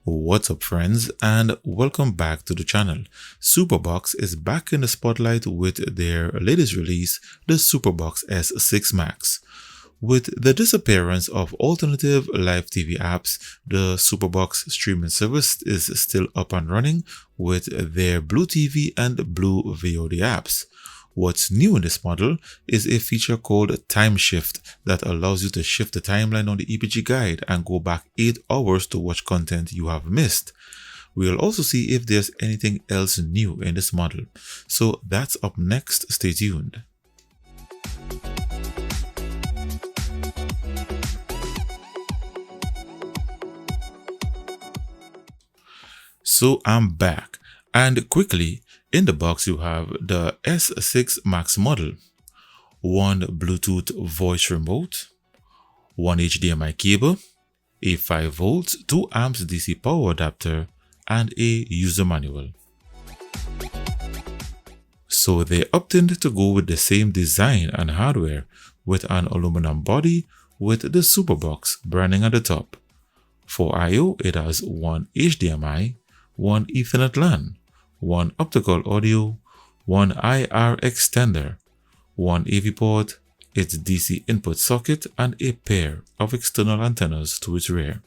What's up friends, and welcome back to the channel. Superbox is back in the spotlight with their latest release, the Superbox S6 Max. With the disappearance of alternative live TV apps, the Superbox streaming service is still up and running with their Blue TV and Blue VOD apps. What's new in this model is a feature called Timeshift that allows you to shift the timeline on the EPG guide and go back 8 hours to watch content you have missed. We'll also see if there's anything else new in this model. So that's up next, stay tuned. So I'm back, and quickly, in the box you have the S6 Max model, one Bluetooth voice remote, one HDMI cable, a 5 volts 2 amps DC power adapter, and a user manual. So they opted to go with the same design and hardware with an aluminum body with the Superbox branding at the top. For I/O it has one HDMI, one Ethernet LAN, one optical audio, one IR extender, one AV port, its DC input socket, and a pair of external antennas to its rear.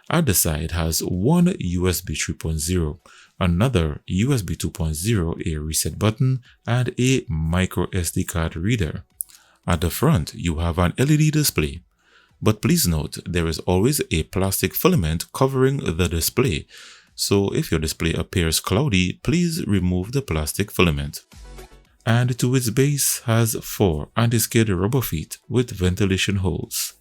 At the side has one USB 3.0, another USB 2.0, a reset button, and a micro SD card reader. At the front you have an LED display. But please note, there is always a plastic filament covering the display. So if your display appears cloudy, please remove the plastic filament. And to its base has 4 anti-skid rubber feet with ventilation holes.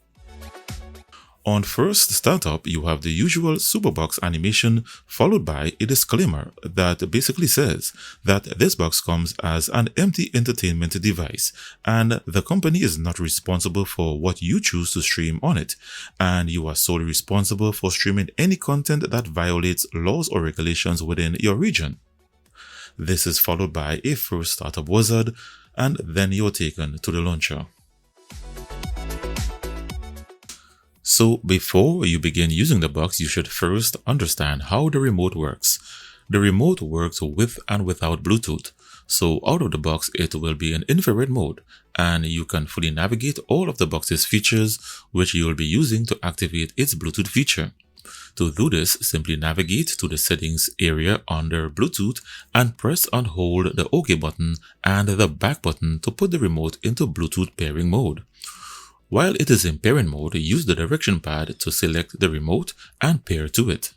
On first startup, you have the usual Superbox animation followed by a disclaimer that basically says that this box comes as an empty entertainment device and the company is not responsible for what you choose to stream on it, and you are solely responsible for streaming any content that violates laws or regulations within your region. This is followed by a first startup wizard, and then you're taken to the launcher. So before you begin using the box, you should first understand how the remote works. The remote works with and without Bluetooth. So out of the box, it will be in infrared mode, and you can fully navigate all of the box's features, which you will be using to activate its Bluetooth feature. To do this, simply navigate to the settings area under Bluetooth and press and hold the OK button and the back button to put the remote into Bluetooth pairing mode. While it is in pairing mode, use the direction pad to select the remote and pair to it.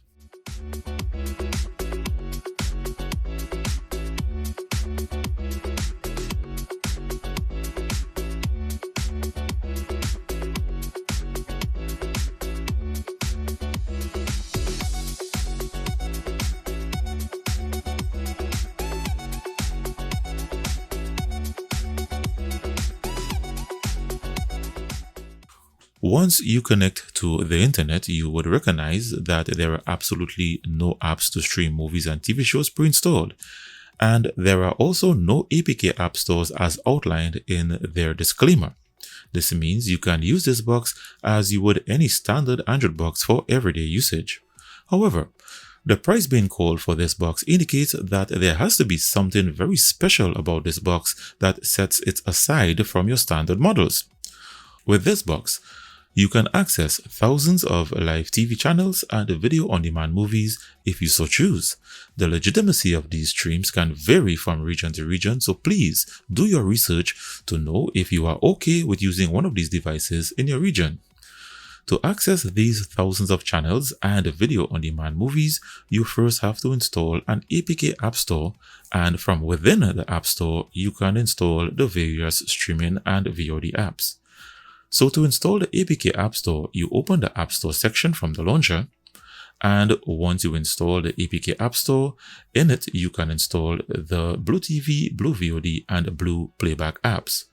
Once you connect to the internet, you would recognize that there are absolutely no apps to stream movies and TV shows pre-installed, and there are also no APK app stores as outlined in their disclaimer. This means you can use this box as you would any standard Android box for everyday usage. However, the price being called for this box indicates that there has to be something very special about this box that sets it aside from your standard models. With this box, you can access thousands of live TV channels and video-on-demand movies if you so choose. The legitimacy of these streams can vary from region to region, so please do your research to know if you are okay with using one of these devices in your region. To access these thousands of channels and video-on-demand movies, you first have to install an APK app store, and from within the app store, you can install the various streaming and VOD apps. So to install the APK App Store, you open the App Store section from the launcher, and once you install the APK App Store, in it you can install the Blue TV, Blue VOD, and Blue Playback apps.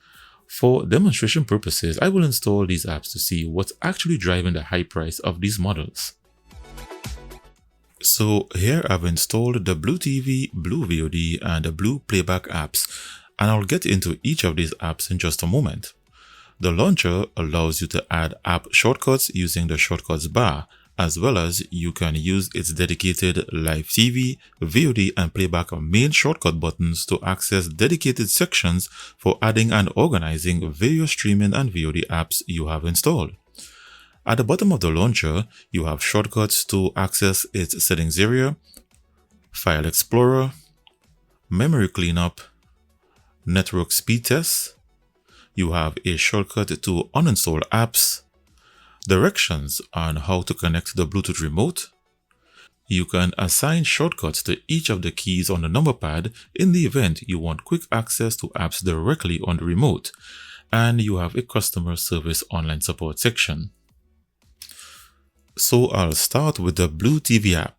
For demonstration purposes, I will install these apps to see what's actually driving the high price of these models. So here I've installed the Blue TV, Blue VOD, and the Blue Playback apps, and I'll get into each of these apps in just a moment. The launcher allows you to add app shortcuts using the shortcuts bar, as well as you can use its dedicated live TV, VOD, and playback main shortcut buttons to access dedicated sections for adding and organizing various streaming and VOD apps you have installed. At the bottom of the launcher, you have shortcuts to access its settings area, file explorer, memory cleanup, network speed test. You have a shortcut to uninstall apps, directions on how to connect the Bluetooth remote. You can assign shortcuts to each of the keys on the number pad in the event you want quick access to apps directly on the remote. And you have a customer service online support section. So I'll start with the Blue TV app.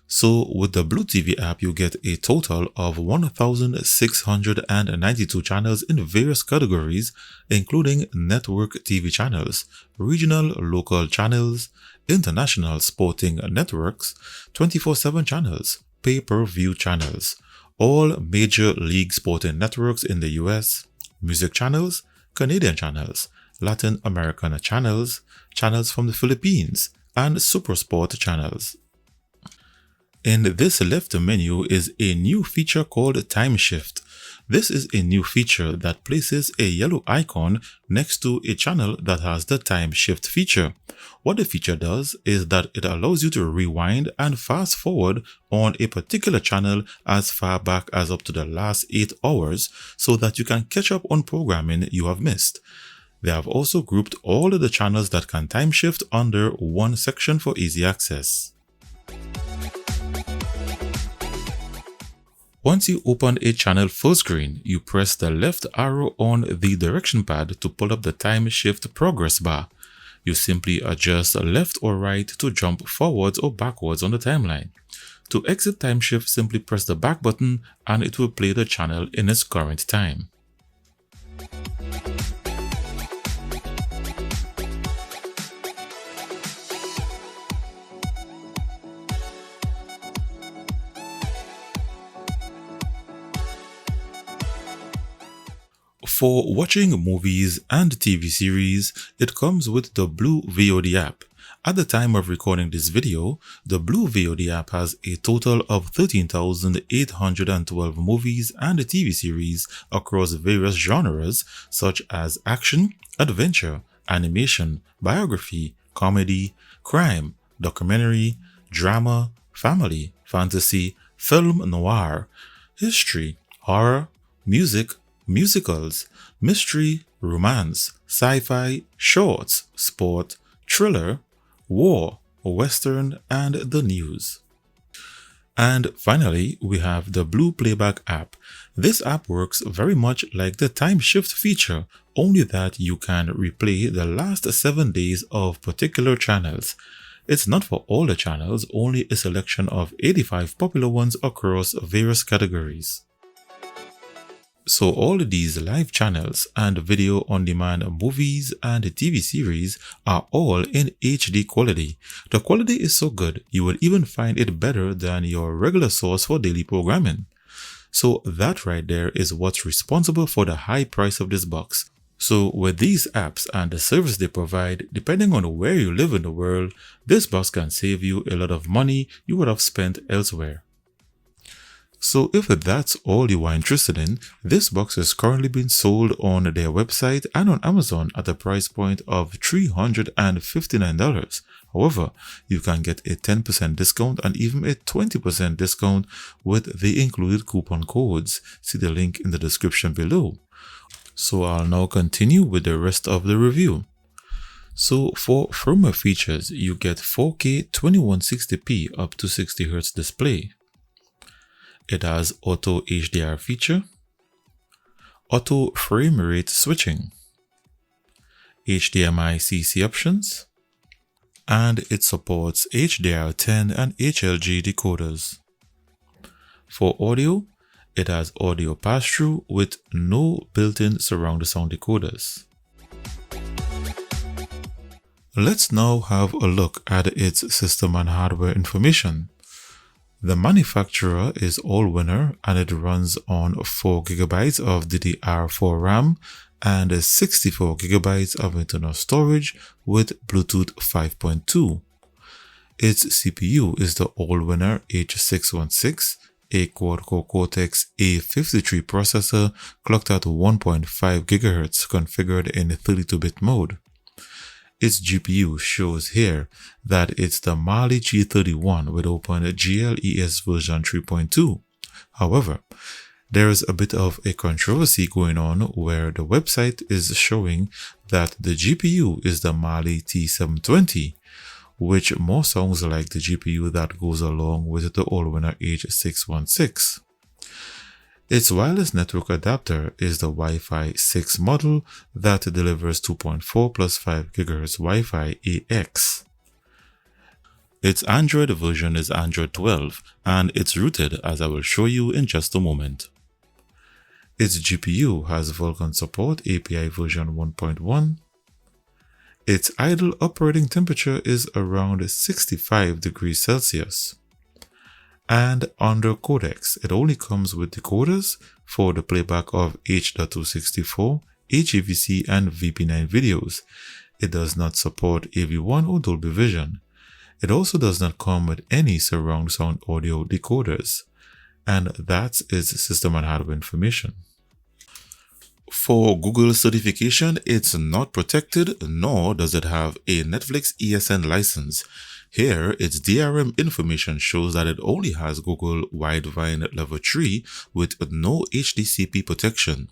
So with the Blue TV app, you get a total of 1,692 channels in various categories, including network TV channels, regional local channels, international sporting networks, 24/7 channels, pay-per-view channels, all major league sporting networks in the US, music channels, Canadian channels, Latin American channels, channels from the Philippines, and Supersport channels. In this left menu is a new feature called Timeshift. This is a new feature that places a yellow icon next to a channel that has the Timeshift feature. What the feature does is that it allows you to rewind and fast forward on a particular channel as far back as up to the last 8 hours so that you can catch up on programming you have missed. They have also grouped all of the channels that can timeshift under one section for easy access. Once you open a channel full screen, you press the left arrow on the direction pad to pull up the Timeshift progress bar. You simply adjust left or right to jump forwards or backwards on the timeline. To exit Timeshift, simply press the back button and it will play the channel in its current time. For watching movies and TV series, it comes with the Blue VOD app. At the time of recording this video, the Blue VOD app has a total of 13,812 movies and TV series across various genres such as action, adventure, animation, biography, comedy, crime, documentary, drama, family, fantasy, film noir, history, horror, music, musicals, mystery, romance, sci-fi, shorts, sport, thriller, war, western, and the news. And finally, we have the Blue Playback app. This app works very much like the Timeshift feature, only that you can replay the last 7 days of particular channels. It's not for all the channels, only a selection of 85 popular ones across various categories. So all these live channels and video on demand movies and TV series are all in HD quality. The quality is so good, you will even find it better than your regular source for daily programming. So that right there is what's responsible for the high price of this box. So with these apps and the service they provide, depending on where you live in the world, this box can save you a lot of money you would have spent elsewhere. So if that's all you are interested in, this box is currently being sold on their website and on Amazon at a price point of $359. However, you can get a 10% discount and even a 20% discount with the included coupon codes. See the link in the description below. So I'll now continue with the rest of the review. So for firmware features, you get 4K 2160p up to 60Hz display. It has auto HDR feature, auto frame rate switching, HDMI CC options, and it supports HDR10 and HLG decoders. For audio, it has audio pass-through with no built-in surround sound decoders. Let's now have a look at its system and hardware information. The manufacturer is Allwinner and it runs on 4GB of DDR4 RAM and 64GB of internal storage with Bluetooth 5.2. Its CPU is the Allwinner H616, a quad-core Cortex-A53 processor clocked at 1.5 GHz configured in 32-bit mode. Its GPU shows here that it's the Mali G31 with OpenGL version 3.2. However, there is a bit of a controversy going on where the website is showing that the GPU is the Mali T720, which more sounds like the GPU that goes along with the Allwinner H616. Its wireless network adapter is the Wi-Fi 6 model that delivers 2.4 plus 5 GHz Wi-Fi AX. Its Android version is Android 12 and it's rooted, as I will show you in just a moment. Its GPU has Vulkan support API version 1.1. Its idle operating temperature is around 65 degrees Celsius. And under codecs, it only comes with decoders for the playback of H.264, HEVC and VP9 videos. It does not support AV1 or Dolby Vision. It also does not come with any surround sound audio decoders. And that's its system and hardware information. For Google certification, it's not protected, nor does it have a Netflix ESN license. Here, its DRM information shows that it only has Google Widevine Level 3 with no HDCP protection.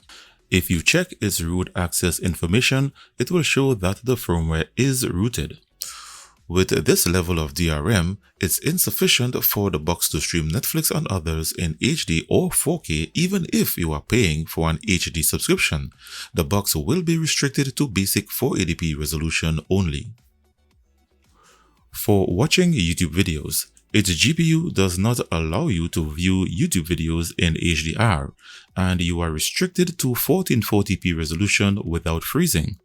If you check its root access information, it will show that the firmware is rooted. With this level of DRM, it's insufficient for the box to stream Netflix and others in HD or 4K even if you are paying for an HD subscription. The box will be restricted to basic 480p resolution only. For watching YouTube videos, its GPU does not allow you to view YouTube videos in HDR, and you are restricted to 1440p resolution without freezing.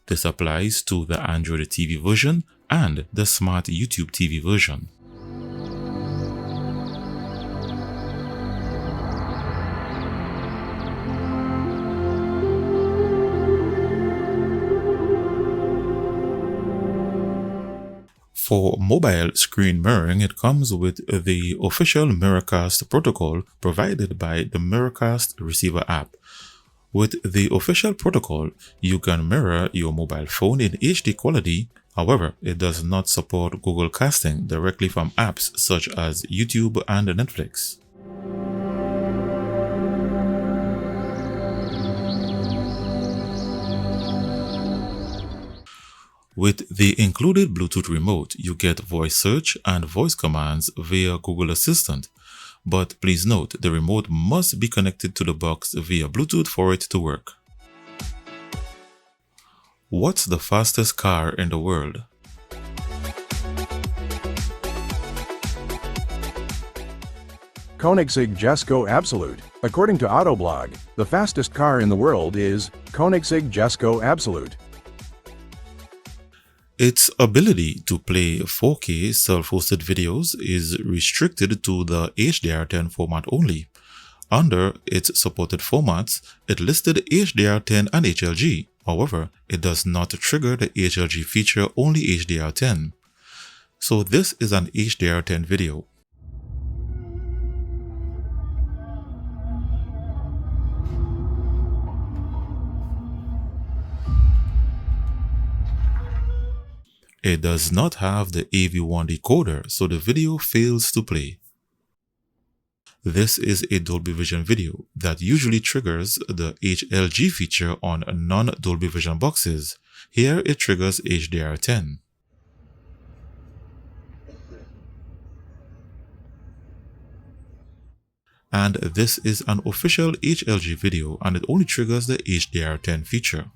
This applies to the Android TV version and the Smart YouTube TV version. For mobile screen mirroring, it comes with the official Miracast protocol provided by the Miracast receiver app. With the official protocol, you can mirror your mobile phone in HD quality. However, it does not support Google Casting directly from apps such as YouTube and Netflix. With the included Bluetooth remote, you get voice search and voice commands via Google Assistant. But please note, the remote must be connected to the box via Bluetooth for it to work. What's the fastest car in the world? Koenigsegg Jesko Absolute. According to Autoblog, the fastest car in the world is Koenigsegg Jesko Absolute. Its ability to play 4K self-hosted videos is restricted to the HDR10 format only. Under its supported formats, it listed HDR10 and HLG. However, it does not trigger the HLG feature, only HDR10. So this is an HDR10 video. It does not have the AV1 decoder, so the video fails to play. This is a Dolby Vision video that usually triggers the HLG feature on non-Dolby Vision boxes. Here it triggers HDR10. And this is an official HLG video and it only triggers the HDR10 feature.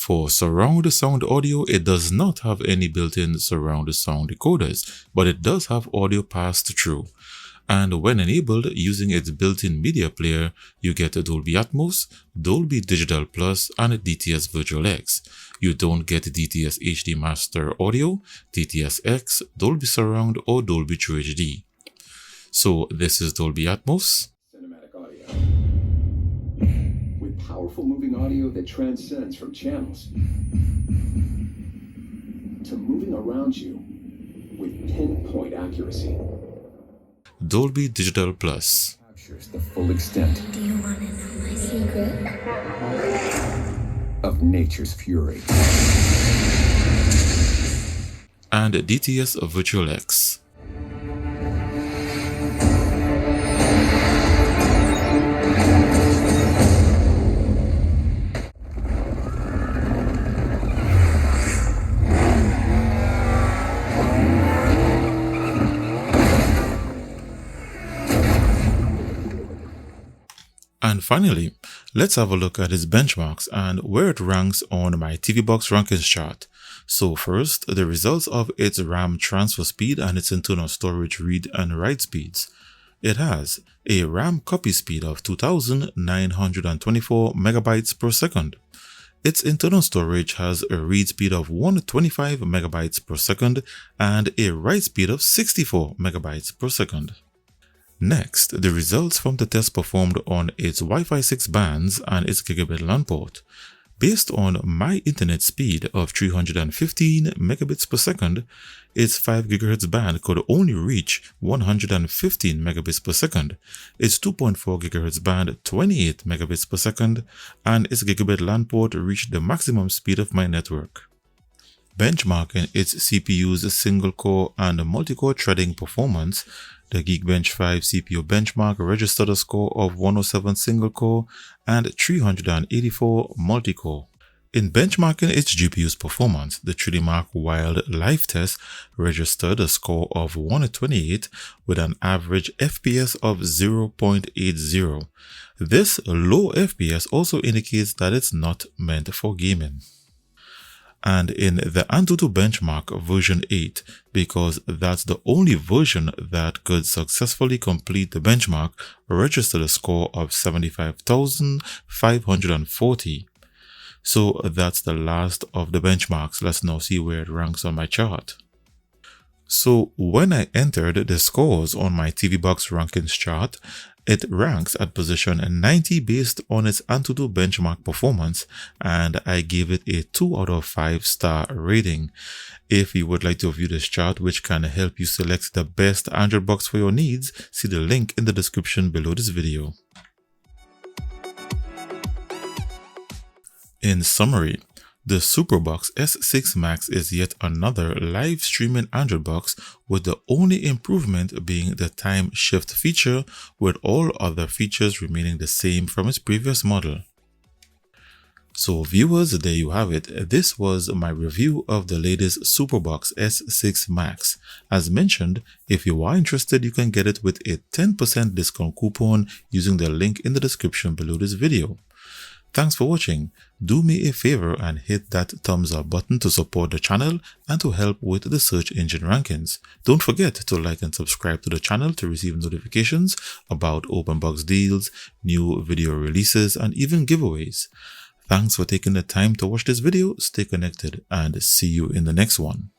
For surround sound audio, it does not have any built-in surround sound decoders, but it does have audio passed through. And when enabled using its built-in media player, you get Dolby Atmos, Dolby Digital Plus, and DTS Virtual X. You don't get DTS HD Master Audio, DTS X, Dolby Surround, or Dolby True HD. So this is Dolby Atmos. Cinematic audio. With powerful moving audio that transcends from channels to moving around you with pinpoint accuracy. Dolby Digital Plus. Captures the full extent. Do you want to know my secret? Of nature's fury. And DTS Virtual X. And finally, let's have a look at its benchmarks and where it ranks on my TV Box rankings chart. So first, the results of its RAM transfer speed and its internal storage read and write speeds. It has a RAM copy speed of 2,924 megabytes per second. Its internal storage has a read speed of 125 megabytes per second and a write speed of 64 megabytes per second. Next, the results from the test performed on its Wi-Fi 6 bands and its gigabit LAN port. Based on my internet speed of 315 megabits per second, its 5 GHz band could only reach 115 megabits per second, its 2.4 GHz band 28 megabits per second, and its gigabit LAN port reached the maximum speed of my network. Benchmarking its CPU's single-core and multi-core threading performance, the Geekbench 5 CPU benchmark registered a score of 107 single-core and 384 multi-core. In benchmarking its GPU's performance, the 3D Mark Wild Live test registered a score of 128 with an average FPS of 0.80. This low FPS also indicates that it's not meant for gaming. And in the Antutu benchmark version 8, because that's the only version that could successfully complete the benchmark, registered a score of 75,540. So that's the last of the benchmarks. Let's now see where it ranks on my chart. So when I entered the scores on my TV Box rankings chart, it ranks at position 90 based on its Antutu benchmark performance, and I gave it a 2 out of 5 star rating. If you would like to view this chart, which can help you select the best Android box for your needs, see the link in the description below this video. In summary, the Superbox S6 Max is yet another live streaming Android box, with the only improvement being the Timeshift feature, with all other features remaining the same from its previous model. So viewers, there you have it. This was my review of the latest Superbox S6 Max. As mentioned, if you are interested, you can get it with a 10% discount coupon using the link in the description below this video. Thanks for watching. Do me a favor and hit that thumbs up button to support the channel and to help with the search engine rankings. Don't forget to like and subscribe to the channel to receive notifications about open box deals, new video releases, and even giveaways. Thanks for taking the time to watch this video. Stay connected and see you in the next one.